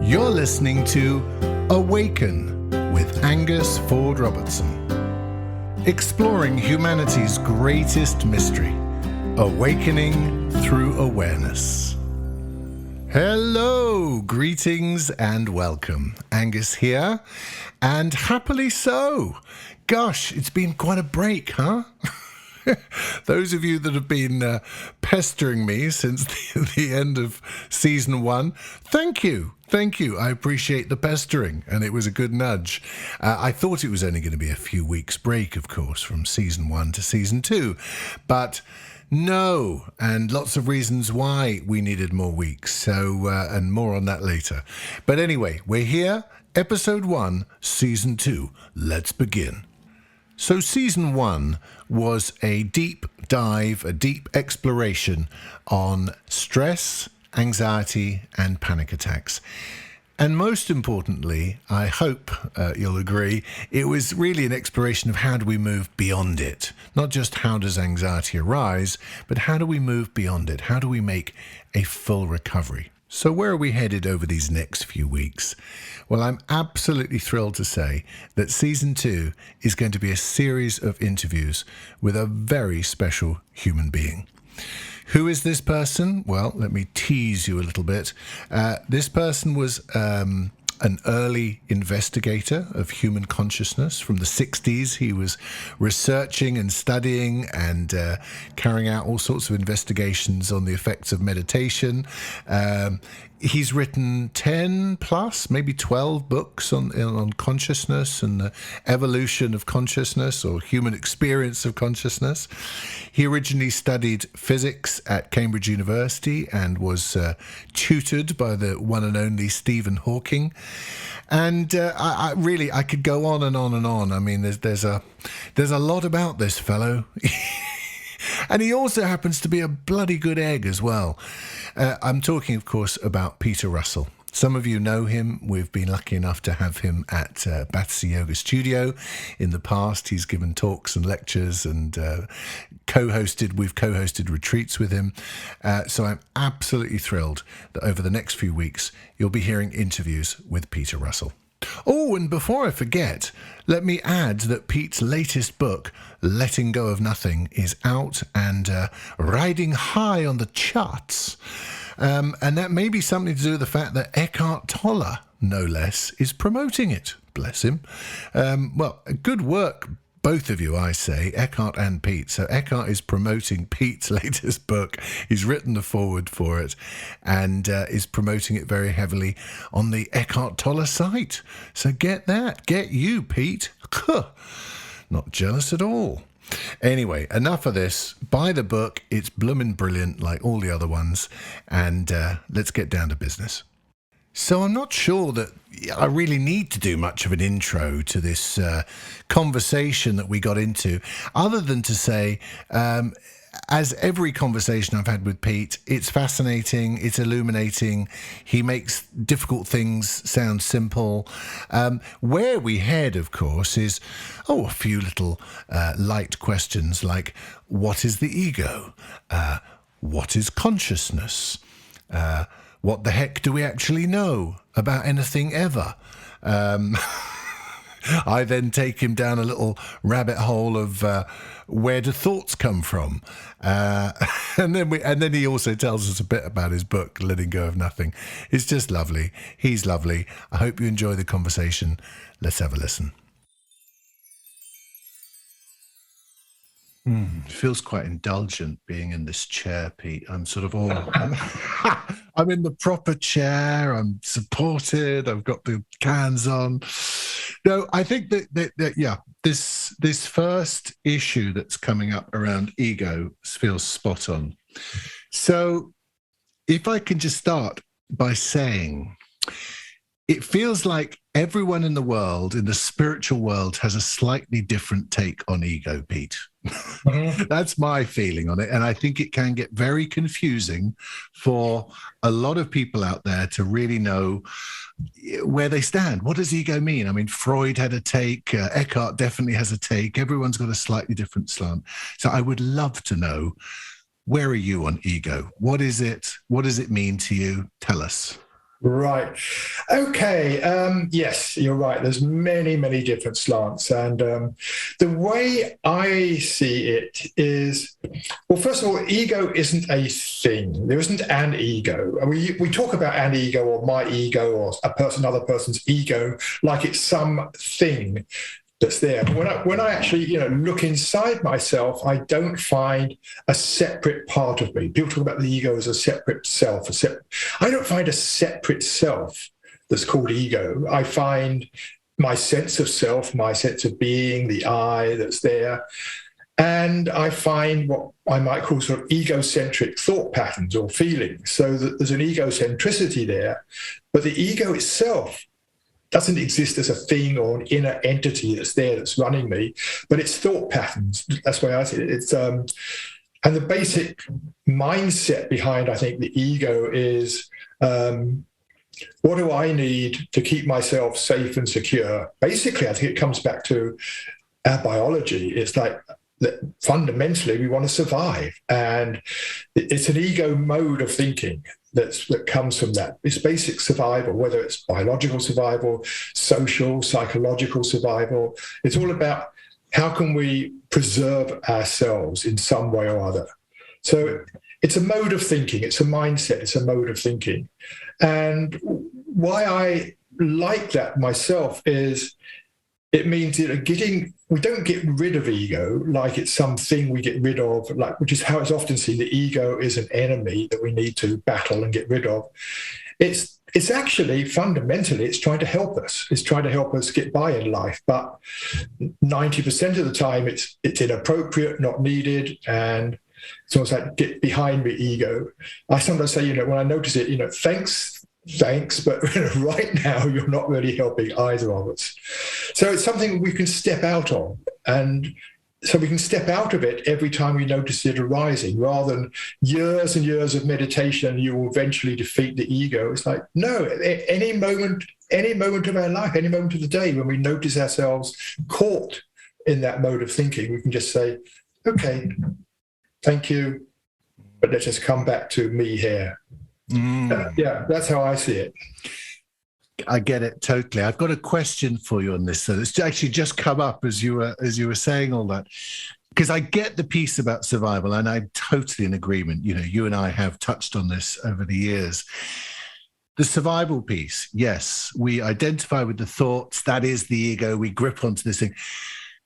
You're listening to Awaken with Angus Ford Robertson. Exploring humanity's greatest mystery, awakening through awareness. Hello, greetings and welcome. Angus here, and happily so. Gosh, it's been quite a break, huh? Those of you that have been pestering me since the end of season 1, thank you. Thank you. I appreciate the pestering, and it was a good nudge. I thought it was only going to be a few weeks break, of course, from season 1 to season 2, but no, and lots of reasons why we needed more weeks, so and more on that later. But anyway, we're here, episode 1, season 2. Let's begin. So season 1 was a deep dive, a deep exploration on stress, anxiety, and panic attacks. And most importantly, I hope you'll agree, it was really an exploration of how do we move beyond it. Not just how does anxiety arise, but how do we move beyond it? How do we make a full recovery? So where are we headed over these next few weeks? Well, I'm absolutely thrilled to say that season 2 is going to be a series of interviews with a very special human being. Who is this person? Well, let me tease you a little bit. This person was an early investigator of human consciousness from the 60s. He was researching and studying and carrying out all sorts of investigations on the effects of meditation. He's written 10 plus, maybe 12 books on consciousness and the evolution of consciousness or human experience of consciousness. He originally studied physics at Cambridge University and was tutored by the one and only Stephen Hawking. And I could go on and on and on. I mean, there's a lot about this fellow. And he also happens to be a bloody good egg as well. I'm talking, of course, about Peter Russell. Some of you know him. We've been lucky enough to have him at Battersea Yoga Studio in the past. He's given talks and lectures and we've co-hosted retreats with him. So I'm absolutely thrilled that over the next few weeks, you'll be hearing interviews with Peter Russell. Oh, and before I forget, let me add that Pete's latest book, Letting Go of Nothing, is out and riding high on the charts. And that may be something to do with the fact that Eckhart Tolle, no less, is promoting it. Bless him. Well, good work, both of you, I say, Eckhart and Pete. So Eckhart is promoting Pete's latest book. He's written the foreword for it and is promoting it very heavily on the Eckhart Tolle site. So get that. Get you, Pete. Not jealous at all. Anyway, enough of this. Buy the book. It's bloomin' brilliant like all the other ones. And let's get down to business. So I'm not sure that I really need to do much of an intro to this conversation that we got into, other than to say, as every conversation I've had with Pete, it's fascinating, it's illuminating. He makes difficult things sound simple. Where we head, of course, is, a few little light questions like, what is the ego? What is consciousness? What the heck do we actually know about anything ever? I then take him down a little rabbit hole of where do thoughts come from, and then he also tells us a bit about his book, Letting Go of Nothing. It's just lovely. He's lovely. I hope you enjoy the conversation. Let's have a listen. It feels quite indulgent being in this chair, Pete. I'm sort of I'm in the proper chair. I'm supported. I've got the cans on. No, I think that this first issue that's coming up around ego feels spot on. So if I can just start by saying, it feels like everyone in the world, in the spiritual world, has a slightly different take on ego, Pete. That's my feeling on it. And I think it can get very confusing for a lot of people out there to really know where they stand. What does ego mean? I mean, Freud had a take. Eckhart definitely has a take. Everyone's got a slightly different slant. So I would love to know, where are you on ego? What is it? What does it mean to you? Tell us. Right. Okay. Yes, you're right. There's many, many different slants. And the way I see it is, well, first of all, ego isn't a thing. There isn't an ego. We talk about an ego or my ego or another person's ego like it's some thing that's there. But when I actually look inside myself, I don't find a separate part of me. People talk about the ego as a separate self. I don't find a separate self that's called ego. I find my sense of self, my sense of being, the I that's there. And I find what I might call sort of egocentric thought patterns or feelings, so that there's an egocentricity there. But the ego itself doesn't exist as a thing or an inner entity that's there, that's running me, but it's thought patterns. That's the way I see it. And the basic mindset behind, I think, the ego is, what do I need to keep myself safe and secure? Basically, I think it comes back to our biology. It's like that fundamentally we want to survive, and it's an ego mode of thinking that comes from that. It's basic survival, whether it's biological survival, social, psychological survival. It's all about how can we preserve ourselves in some way or other. So it's a mode of thinking, it's a mindset, it's a mode of thinking. And why I like that myself is it means we don't get rid of ego like it's something we get rid of, which is how it's often seen. The ego is an enemy that we need to battle and get rid of. It's actually fundamentally, it's trying to help us. It's trying to help us get by in life. But 90% of the time, it's inappropriate, not needed, and it's almost like get behind me, ego. I sometimes say, when I notice it, thanks, but right now you're not really helping either of us. So it's something we can step out of, and so we can step out of it every time we notice it arising, rather than years and years of meditation. You will eventually defeat the ego. It's like, no, any moment of our life, any moment of the day when we notice ourselves caught in that mode of thinking, we can just say, okay, thank you, but let's just come back to me here. Yeah, that's how I see it. I get it totally. I've got a question for you on this. So it's actually just come up as you were saying all that, because I get the piece about survival, and I'm totally in agreement. You and I have touched on this over the years. The survival piece, yes, we identify with the thoughts. That is the ego. We grip onto this thing.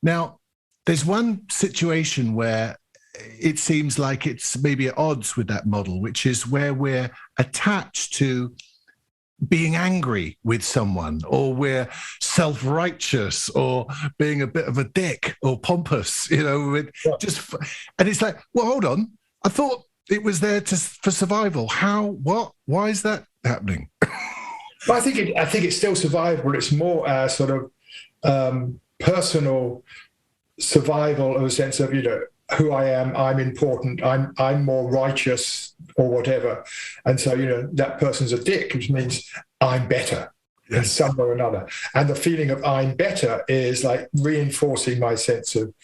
Now, there's one situation where it seems like it's maybe at odds with that model, which is where we're attached to being angry with someone, or we're self-righteous, or being a bit of a dick or pompous, and it's like, well, hold on, I thought it was there for survival. Why is that happening? Well, I think it's still survival. It's more sort of personal survival, in a sense of who I am. I'm important. I'm more righteous or whatever, and so that person's a dick, which means I'm better in some way or another. And the feeling of I'm better is like reinforcing my sense of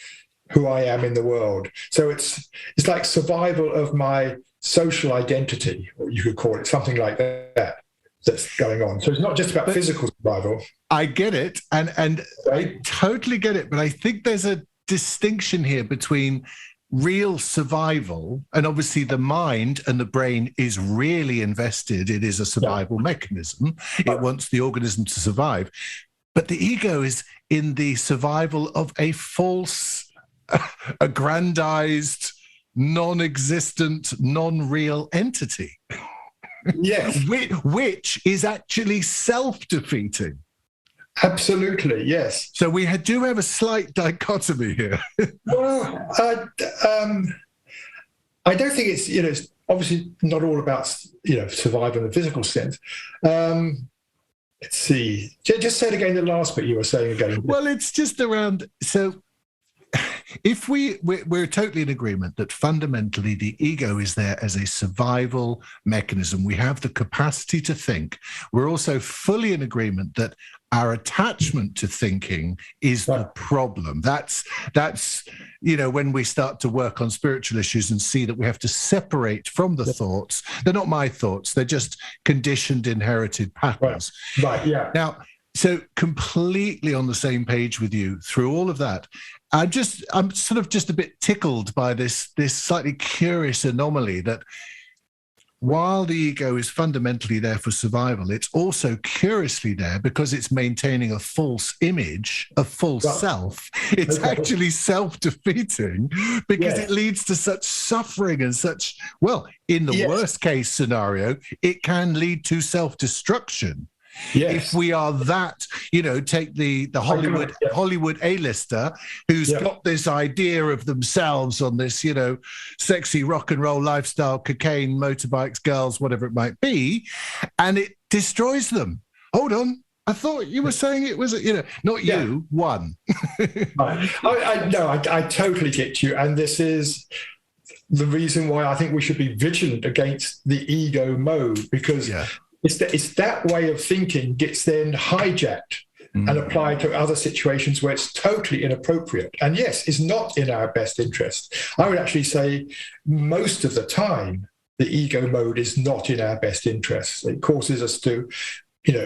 who I am in the world. So it's like survival of my social identity, or you could call it something like that. That's going on. So it's not just about physical survival. I get it, and I totally get it, but I think there's a distinction here between real survival, and obviously the mind and the brain is really invested. It is a survival mechanism. It wants the organism to survive. But the ego is in the survival of a false, aggrandized, non-existent, non-real entity. Yes. Which is actually self-defeating. Absolutely, yes. So we do have a slight dichotomy here. Well, I don't think it's obviously not all about survival in the physical sense. Let's see. Just say it again, the last bit you were saying again. Well, it's just around. So if we're totally in agreement that fundamentally the ego is there as a survival mechanism, we have the capacity to think. We're also fully in agreement that our attachment to thinking is the problem. That's when we start to work on spiritual issues and see that we have to separate from the thoughts. They're not my thoughts. They're just conditioned, inherited patterns. Right. Yeah. Now, so completely on the same page with you through all of that. I'm sort of just a bit tickled by this slightly curious anomaly that while the ego is fundamentally there for survival, it's also curiously there because it's maintaining a false image, a false self. It's actually self-defeating because it leads to such suffering and such, well, in the worst case scenario, it can lead to self-destruction. If we are that, take the Hollywood A-lister who's got this idea of themselves on this, sexy rock and roll lifestyle, cocaine, motorbikes, girls, whatever it might be, and it destroys them. Hold on. I thought you were saying it was, not you, one. I totally get you. And this is the reason why I think we should be vigilant against the ego mode, because it's that way of thinking gets then hijacked and applied to other situations where it's totally inappropriate. And yes, it's not in our best interest. I would actually say most of the time, the ego mode is not in our best interest. It causes us to,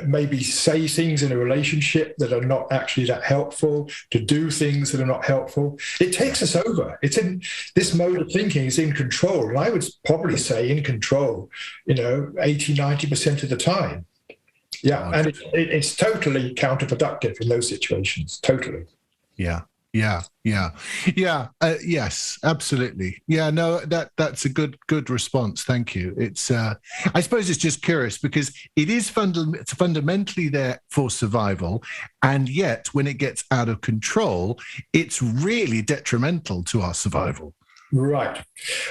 maybe say things in a relationship that are not actually that helpful, to do things that are not helpful. It takes us over. This mode of thinking is in control. And I would probably say in control, 80, 90% of the time. Yeah. And it's totally counterproductive in those situations. Totally. Yes, absolutely. Yeah, no, that's a good response. Thank you. It's I suppose it's just curious because it is fundamentally there for survival, and yet when it gets out of control, it's really detrimental to our survival. Right.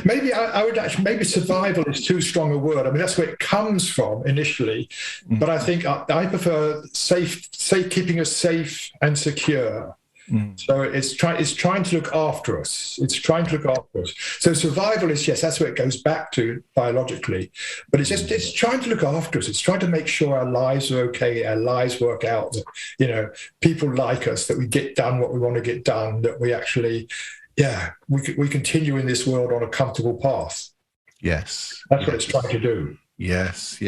Maybe I would actually, maybe survival is too strong a word. I mean, that's where it comes from initially, but I think I prefer keeping us safe and secure. So it's trying to look after us. So survival is, yes, that's where it goes back to biologically, but it's trying to look after us. It's trying to make sure our lives are okay, our lives work out, that, people like us, that we get done what we want to get done, that we actually, we continue in this world on a comfortable path. Yes. That's what it's trying to do. Yes.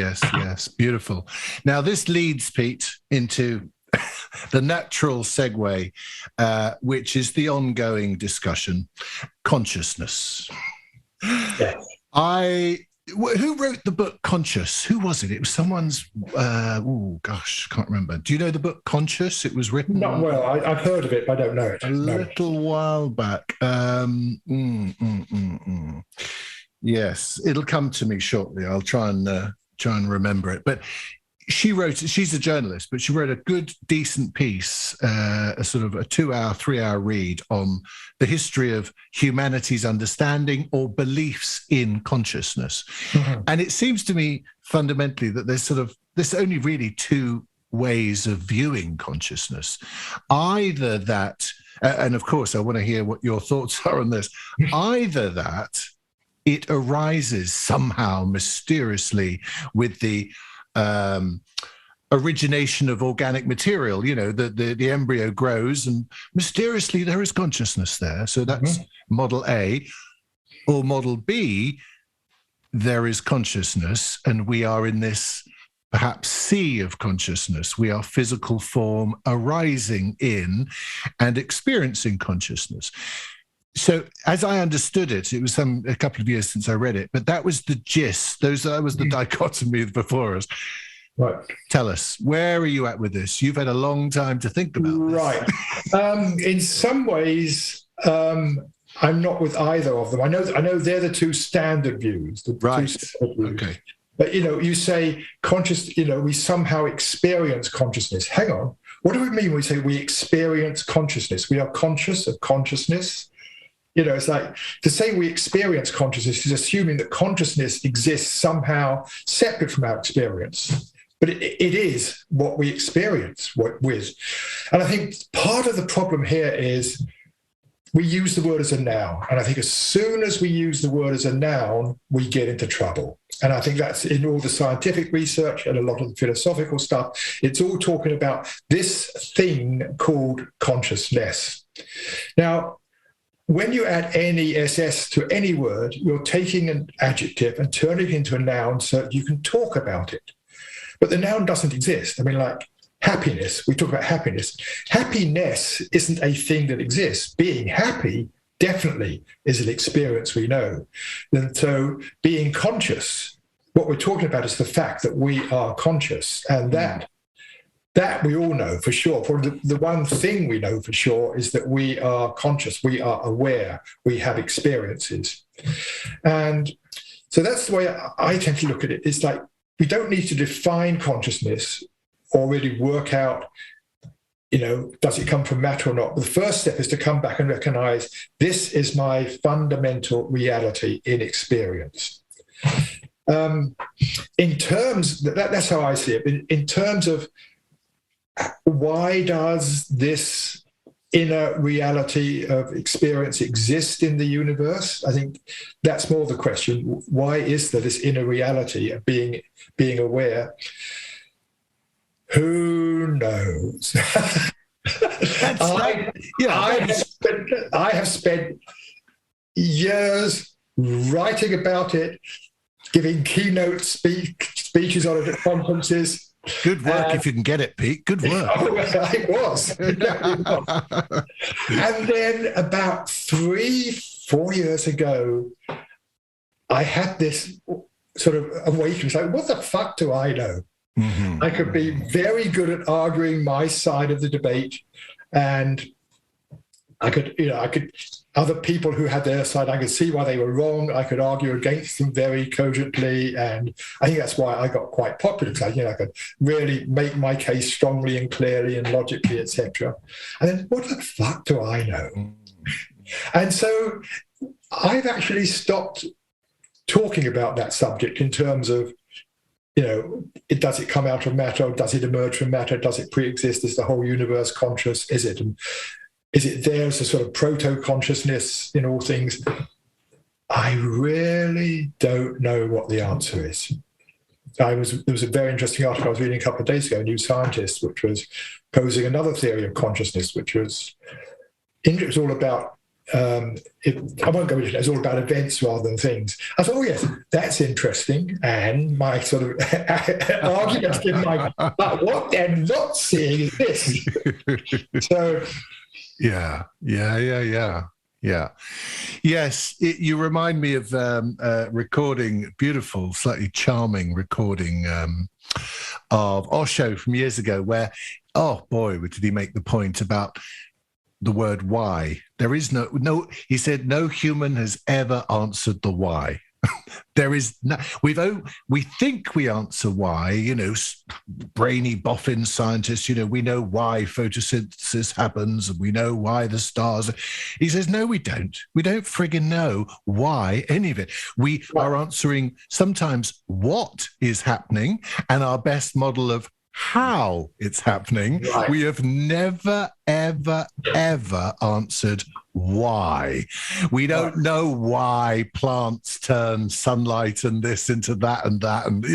Beautiful. Now this leads, Pete, into the natural segue, which is the ongoing discussion, consciousness. Yes. Who wrote the book Conscious? Who was it? It was someone's, can't remember. Do you know the book Conscious? It was written... Not well. I've heard of it, but I don't know it. A little while back. Yes, it'll come to me shortly. I'll try and remember it. But she's a journalist, but she wrote a good, decent piece, a sort of a 2-hour, 3-hour read on the history of humanity's understanding or beliefs in consciousness. And it seems to me fundamentally that there's only really two ways of viewing consciousness. Either that, and of course I want to hear what your thoughts are on this, either that it arises somehow mysteriously with the origination of organic material, the embryo grows and mysteriously there is consciousness there. So that's model A. Or model B, there is consciousness and we are in this perhaps sea of consciousness. We are physical form arising in and experiencing consciousness. So as I understood it, it was a couple of years since I read it, but that was the gist. That was the dichotomy before us. Right. Tell us, where are you at with this? You've had a long time to think about this. Right. In some ways, I'm not with either of them. I know they're the two standard views. Okay. But, you say we somehow experience consciousness. Hang on. What do we mean when we say we experience consciousness? We are conscious of consciousness. It's like to say we experience consciousness is assuming that consciousness exists somehow separate from our experience. But it is what we experience with. And I think part of the problem here is we use the word as a noun. And I think as soon as we use the word as a noun, we get into trouble. And I think that's in all the scientific research and a lot of the philosophical stuff. It's all talking about this thing called consciousness. Now, when you add any SS to any word, you're taking an adjective and turning it into a noun so that you can talk about it. But the noun doesn't exist. I mean, like happiness, we talk about happiness. Happiness isn't a thing that exists. Being happy definitely is an experience we know. And so being conscious, what we're talking about is the fact that we are conscious, and that we all know for sure. For the one thing we know for sure is that we are conscious, we are aware, we have experiences. And so that's the way I tend to look at it. It's like we don't need to define consciousness or really work out, does it come from matter or not? The first step is to come back and recognize this is my fundamental reality in experience. In terms, that's how I see it. In terms of why does this inner reality of experience exist in the universe? I think that's more the question. Why is there this inner reality of being aware? Who knows? I have spent years writing about it, giving keynote speeches on it at conferences. Good work if you can get it, Pete. Good work. It was. And then about 3-4 years ago, I had this sort of awakening. It's like, what the fuck do I know? Mm-hmm. I could be very good at arguing my side of the debate, and I could other people who had their side, I could see why they were wrong. I could argue against them very cogently, and I think that's why I got quite popular, because I could really make my case strongly and clearly and logically, etc. And then, what the fuck do I know? And so I've actually stopped talking about that subject in terms of, does it come out of matter? Or does it emerge from matter? Does it pre-exist? Is the whole universe conscious? Is it there as a sort of proto-consciousness in all things? I really don't know what the answer is. There was a very interesting article I was reading a couple of days ago, New Scientist, which was posing another theory of consciousness, which was all about, I won't go into it, it's all about events rather than things. I thought, oh yes, that's interesting. And my sort of argument in but what they're not seeing is this. So, Yeah. Yes, you remind me of recording, beautiful, slightly charming recording of Osho from years ago, where, oh boy, did he make the point about the word why. There is no, he said, no human has ever answered the why. There is no, we think we answer why, brainy boffin scientists, we know why photosynthesis happens and we know why the stars. He says, no, we don't. We don't friggin' know why any of it. We are answering sometimes what is happening, and our best model of how it's happening. Right. We have never, ever, ever answered why. We don't know why plants turn sunlight and this into that and that, and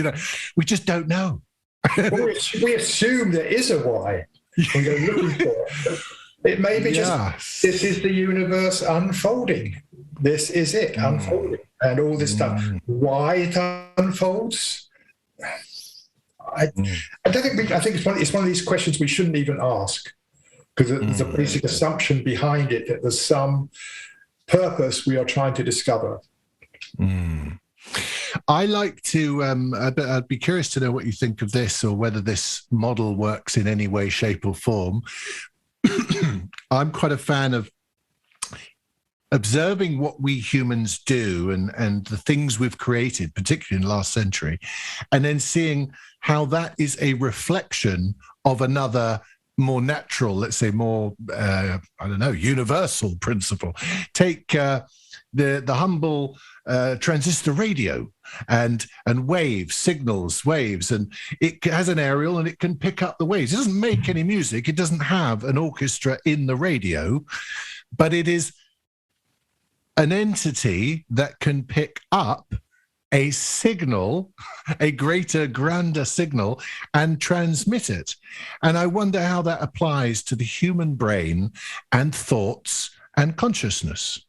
we just don't know. We assume there is a why. We go looking for it. It may be just this is the universe unfolding. This is it unfolding, and all this stuff. Why it unfolds? I don't think. I think it's one of these questions we shouldn't even ask, because the basic assumption behind it that there's some purpose we are trying to discover. I like to. I'd be curious to know what you think of this, or whether this model works in any way, shape, or form. I'm quite a fan of observing what we humans do and the things we've created, particularly in the last century, and then seeing how that is a reflection of another more natural, let's say more, universal principle. Take the humble transistor radio and waves, signals, waves, and it has an aerial and it can pick up the waves. It doesn't make any music. It doesn't have an orchestra in the radio, but it is an entity that can pick up a signal, a greater, grander signal, and transmit it. And I wonder how that applies to the human brain and thoughts and consciousness.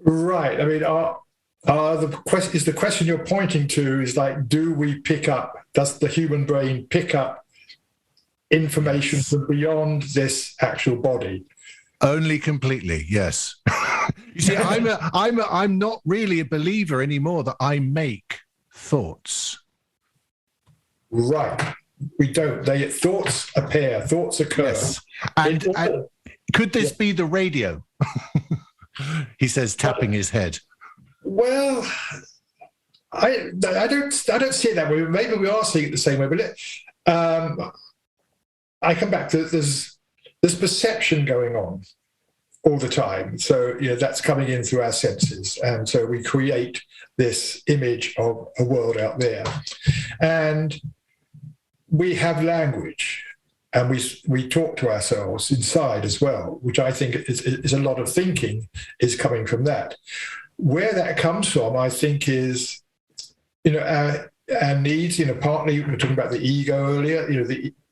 Right. I mean, the question you're pointing to is like, does the human brain pick up information from beyond this actual body? Only completely, yes. You see, I'm not really a believer anymore that I make thoughts. Right. We don't. Thoughts appear, thoughts occur. Yes. And could this be the radio? He says, tapping his head. Well, I don't see it that way. Maybe we are seeing it the same way, but I come back to there's perception going on all the time. So, that's coming in through our senses. And so we create this image of a world out there. And we have language, and we talk to ourselves inside as well, which I think is a lot of thinking is coming from that. Where that comes from, I think, is, our needs, partly we were talking about the ego earlier,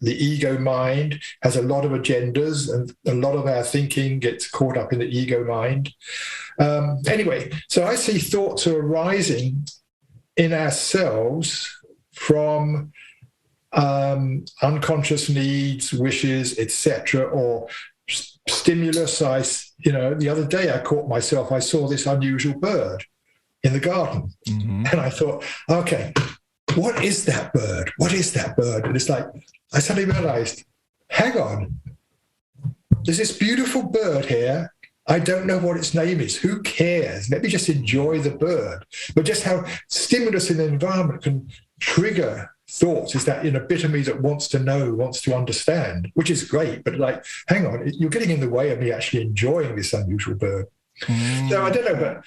the ego mind has a lot of agendas, and a lot of our thinking gets caught up in the ego mind. Anyway, so I see thoughts are arising in ourselves from unconscious needs, wishes, etc., or stimulus. The other day I saw this unusual bird in the garden, and I thought, okay, what is that bird? What is that bird? And it's like, I suddenly realized, hang on, there's this beautiful bird here. I don't know what its name is. Who cares? Let me just enjoy the bird. But just how stimulus in the environment can trigger thoughts is that in a bit of me that wants to know, wants to understand, which is great. But like, hang on, you're getting in the way of me actually enjoying this unusual bird. So I don't know,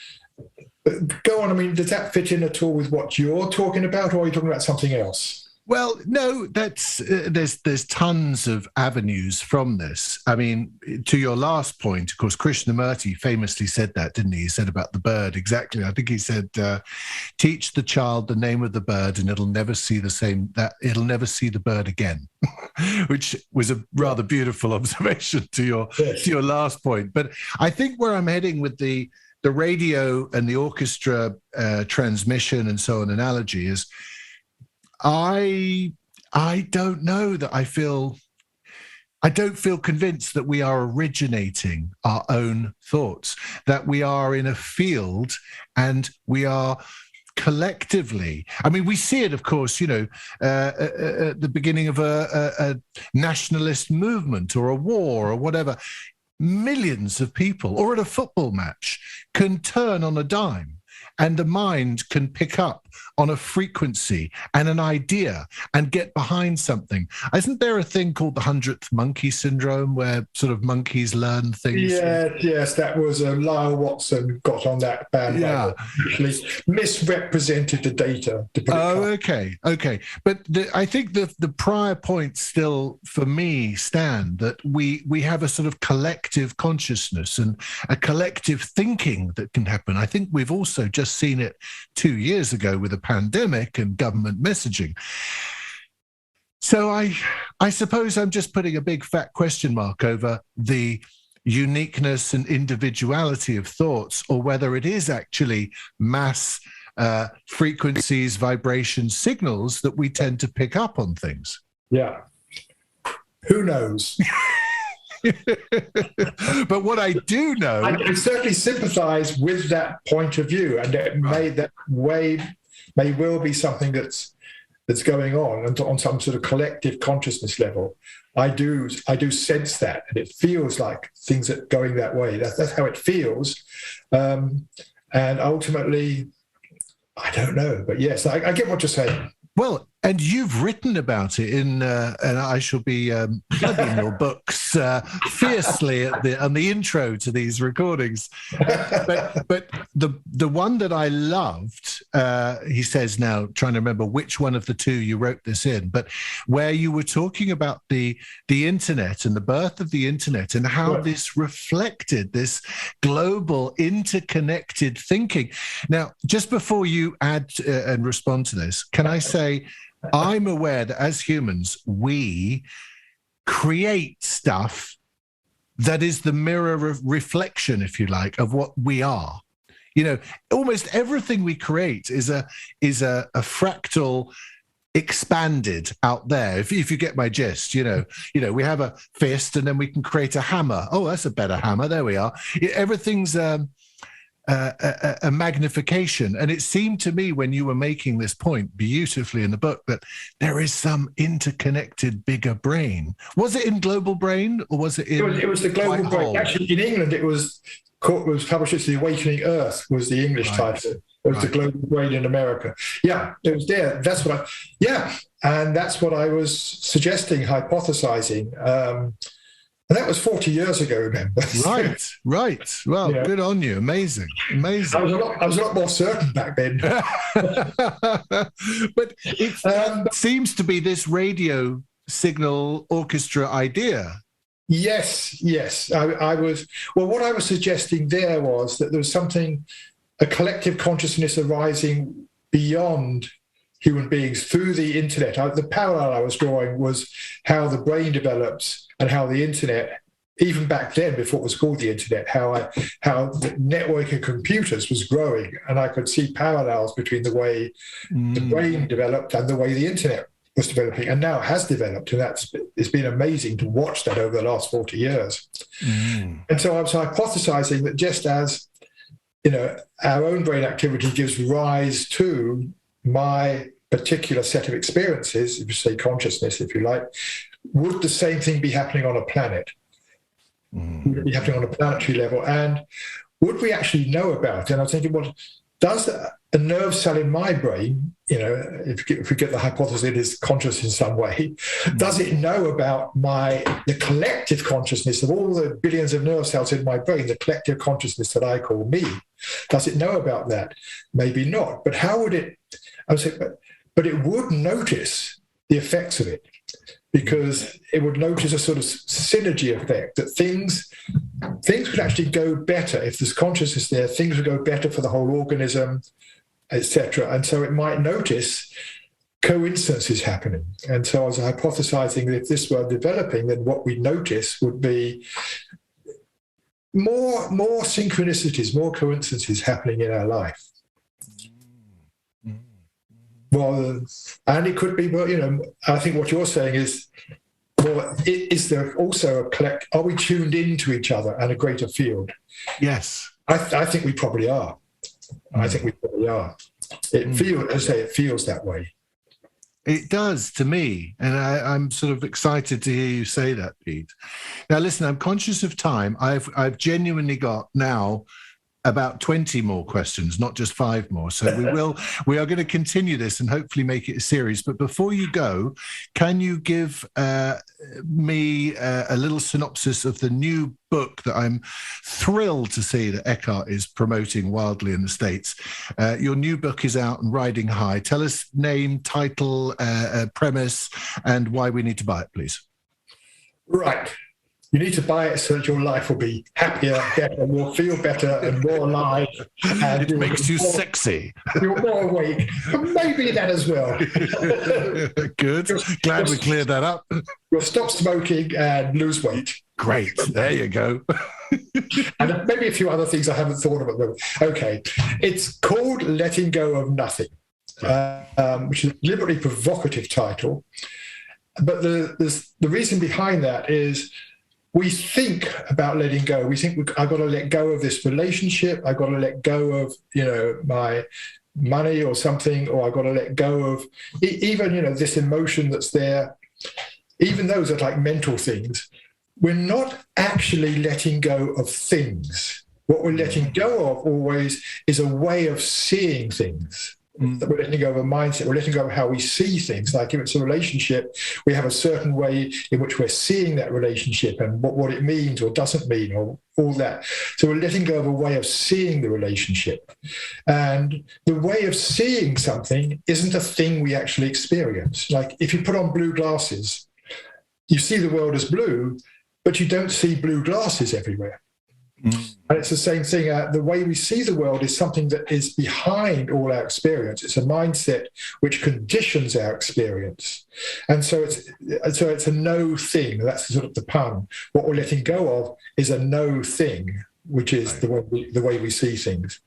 but go on. I mean, does that fit in at all with what you're talking about, or are you talking about something else? Well, no, that's there's tons of avenues from this. I mean, to your last point, of course, Krishnamurti famously said that, didn't he? He said about the bird, exactly. I think he said, teach the child the name of the bird and it'll never see the bird again, which was a rather beautiful observation to your last point. But I think where I'm heading with the radio and the orchestra transmission and so on analogy is, I don't know that I don't feel convinced that we are originating our own thoughts, that we are in a field and we are collectively. I mean, we see it, of course, at the beginning of a nationalist movement or a war or whatever. Millions of people, or at a football match, can turn on a dime. And the mind can pick up on a frequency and an idea and get behind something. Isn't there a thing called the 100th monkey syndrome where sort of monkeys learn things? Yes, that was Lyle Watson got on that band. Yeah. Actually misrepresented the data. Okay. But I think the prior points still, for me, stand that we have a sort of collective consciousness and a collective thinking that can happen. I think we've also just seen it 2 years ago with a pandemic and government messaging. So I suppose I'm just putting a big fat question mark over the uniqueness and individuality of thoughts, or whether it is actually mass frequencies, vibrations, signals that we tend to pick up on things. Yeah. Who knows? But what I do know, I certainly sympathise with that point of view, and it may well be something that's going on some sort of collective consciousness level. I do sense that, and it feels like things are going that way. That's how it feels, and ultimately, I don't know. But yes, I get what you're saying. Well, and you've written about it and I shall be plugging your books fiercely on the intro to these recordings. But the one that I loved he says now, trying to remember which one of the two you wrote this in, but where you were talking about the internet and the birth of the internet and how this reflected this global interconnected thinking. Now, just before you add and respond to this, can I say, I'm aware that as humans, we create stuff that is the mirror of reflection, if you like, of what we are. You know, almost everything we create is a fractal expanded out there. If you get my gist, you know, we have a fist and then we can create a hammer. Oh, that's a better hammer. There we are. Everything's a magnification. And it seemed to me when you were making this point beautifully in the book that there is some interconnected bigger brain. Was it in Global Brain or was it in... It was the Global Brain. Actually, in England, it was published as The Awakening Earth was the English title. It was the Global Brain in America. Yeah, it was there. That's what and that's what I was suggesting, hypothesizing. And that was 40 years ago, remember? Right. Well, good on you. Amazing. I was a lot more certain back then. But it seems to be this radio signal orchestra idea. Yes. I was. Well, what I was suggesting there was that there was a collective consciousness arising beyond human beings through the internet. The parallel I was drawing was how the brain develops and how the internet, even back then, before it was called the internet, how the network of computers was growing, and I could see parallels between the way the brain developed and the way the internet was developing, and now has developed, and it's been amazing to watch that over the last 40 years. And so I was hypothesizing that just as our own brain activity gives rise to my particular set of experiences, if you say consciousness, if you like, would the same thing be happening on a planet? Would it be happening on a planetary level? And would we actually know about it? And I was thinking, well, does a nerve cell in my brain, if we get the hypothesis it is conscious in some way, does it know about the collective consciousness of all the billions of nerve cells in my brain, the collective consciousness that I call me? Does it know about that? Maybe not. But how would it? I would say, but it would notice the effects of it, because it would notice a sort of synergy effect, that things would actually go better if there's consciousness there. Things would go better for the whole organism, etc. And so it might notice coincidences happening. And so I was hypothesizing that if this were developing, then what we notice would be more synchronicities, more coincidences happening in our life. Well, and it could be, well, I think what you're saying is, well, is there also are we tuned into each other and a greater field? Yes. I think we probably are. I think we probably are. It feels that way. It does to me. And I'm sort of excited to hear you say that, Pete. Now, listen, I'm conscious of time. I've genuinely got now about 20 more questions, not just 5 more. So we are going to continue this and hopefully make it a series. But before you go, can you give me a little synopsis of the new book that I'm thrilled to see that Eckhart is promoting wildly in the States? Your new book is out and riding high. Tell us name, title, premise, and why we need to buy it, please. Right. You need to buy it so that your life will be happier, better, you'll feel better and more alive. And it makes you sexy. You're more awake. Maybe that as well. Good. Glad we cleared that up. You'll stop smoking and lose weight. Great. There you go. And maybe a few other things I haven't thought of at the moment. Okay. It's called Letting Go of Nothing, which is a deliberately provocative title. But the reason behind that is, we think about letting go. We think I've got to let go of this relationship. I've got to let go of, my money or something, or I've got to let go of even, this emotion that's there. Even those are like mental things. We're not actually letting go of things. What we're letting go of always is a way of seeing things, That we're letting go of a mindset, we're letting go of how we see things. Like if it's a relationship, we have a certain way in which we're seeing that relationship and what it means or doesn't mean or all that. So we're letting go of a way of seeing the relationship. And the way of seeing something isn't a thing we actually experience. Like if you put on blue glasses, you see the world as blue, but you don't see blue glasses everywhere. And it's the same thing. The way we see the world is something that is behind all our experience. It's a mindset which conditions our experience. And so it's a no thing. That's sort of the pun. What we're letting go of is a no thing, which is the way we see things.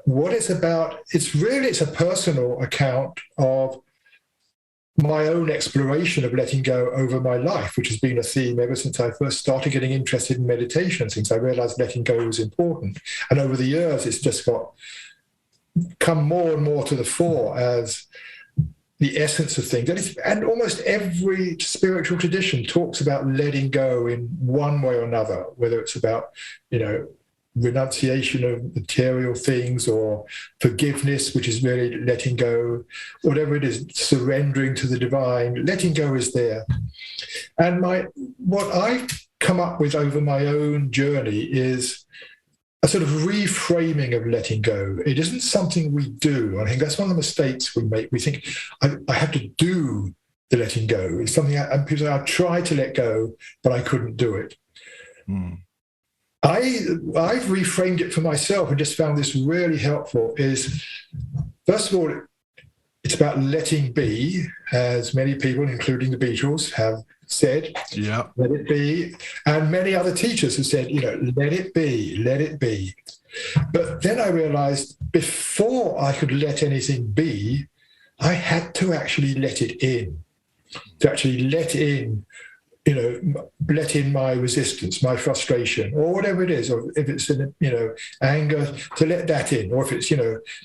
What it's about, it's a personal account of my own exploration of letting go over my life, which has been a theme ever since I first started getting interested in meditation, since I realized letting go was important. And over the years, it's just come more and more to the fore as the essence of things. And almost every spiritual tradition talks about letting go in one way or another, whether it's about, renunciation of material things or forgiveness, which is really letting go, whatever it is, surrendering to the divine. Letting go is there. And what I've come up with over my own journey is a sort of reframing of letting go. It isn't something we do. I think that's one of the mistakes we make. We think, I have to do the letting go. It's something and people say, I tried to let go, but I couldn't do it. I've reframed it for myself and just found this really helpful is, first of all, it's about letting be, as many people, including the Beatles, have said, let it be. And many other teachers have said, let it be, let it be. But then I realized before I could let anything be, I had to actually let it in, to actually let in my resistance, my frustration, or whatever it is, or if it's anger, to let that in, or if it's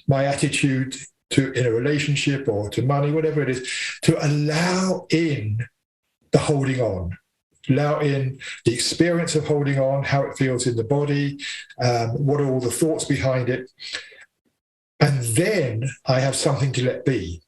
my attitude in a relationship or to money, whatever it is, to allow in the holding on, allow in the experience of holding on, how it feels in the body, what are all the thoughts behind it, and then I have something to let be.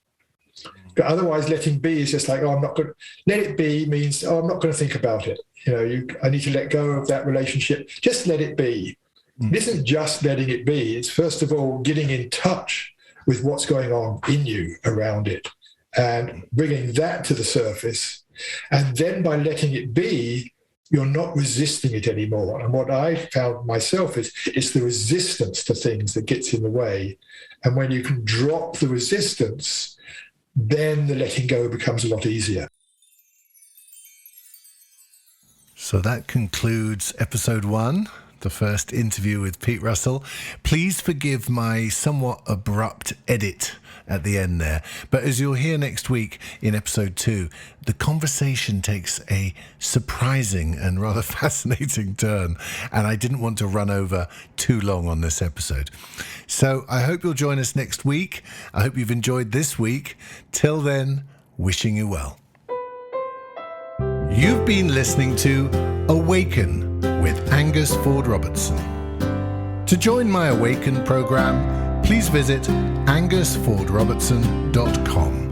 But otherwise, letting be is just like, I'm not going to let it be means, I'm not going to think about it. I need to let go of that relationship. Just let it be. It isn't just letting it be. It's first of all getting in touch with what's going on in you around it and bringing that to the surface. And then by letting it be, you're not resisting it anymore. And what I found myself is it's the resistance to things that gets in the way. And when you can drop the resistance, then the letting go becomes a lot easier. So that concludes episode 1, the first interview with Pete Russell. Please forgive my somewhat abrupt edit at the end there. But as you'll hear next week in episode 2, the conversation takes a surprising and rather fascinating turn. And I didn't want to run over too long on this episode. So I hope you'll join us next week. I hope you've enjoyed this week. Till then, wishing you well. You've been listening to Awaken with Angus Ford Robertson. To join my Awaken program, please visit angusfordrobertson.com.